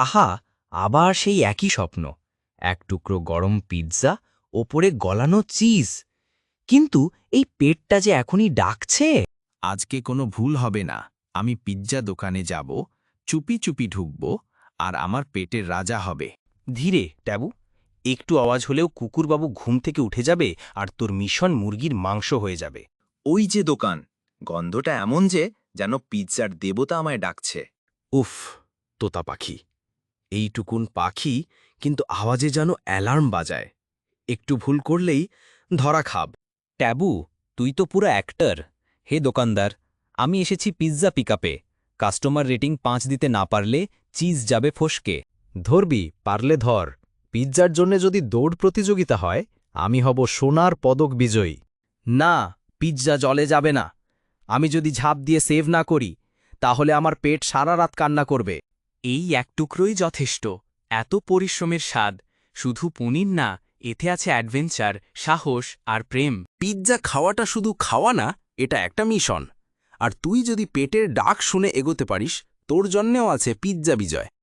আহা, আবার সেই একই স্বপ্ন। এক টুকরো গরম পিৎজা, ওপরে গলানো চিজ। কিন্তু এই পেটটা যে এখনই ডাকছে। আজকে কোনো ভুল হবে না। আমি পিৎজা দোকানে যাব, চুপি চুপি ঢুকব, আর আমার পেটের রাজা হবে। ধীরে, ট্যাবু। একটু আওয়াজ হলেও কুকুরবাবু ঘুম থেকে উঠে যাবে আর তোর মিশন মুরগির মাংস হয়ে যাবে। ওই যে দোকান, গন্ধটা এমন যে যেন পিৎজার দেবতা আমায় ডাকছে। উফ, তোতা পাখি। এইটুকুন পাখি, কিন্তু আওয়াজে যেন অ্যালার্ম বাজায়। একটু ভুল করলেই ধরা খাব। ট্যাবু, তুই তো পুরো অ্যাক্টর। হে দোকানদার, আমি এসেছি পিৎজা পিকআপে। কাস্টমার রেটিং 5 দিতে না পারলে চিজ যাবে ফসকে। ধরবি, পারলে ধর। পিৎজার জন্যে যদি দৌড় প্রতিযোগিতা হয়, আমি হব সোনার পদক বিজয়ী। না, পিৎজা জলে যাবে না। আমি যদি ঝাঁপ দিয়ে সেভ না করি, তাহলে আমার পেট সারা রাত কান্না করবে। এই এক টুকরোই যথেষ্ট। এত পরিশ্রমের স্বাদ শুধু পনির না, এতে আছে অ্যাডভেঞ্চার, সাহস আর প্রেম। পিৎজা খাওয়াটা শুধু খাওয়া না, এটা একটা মিশন। আর তুই যদি পেটের ডাক শুনে এগোতে পারিস, তোর জন্যেও আছে পিৎজা বিজয়।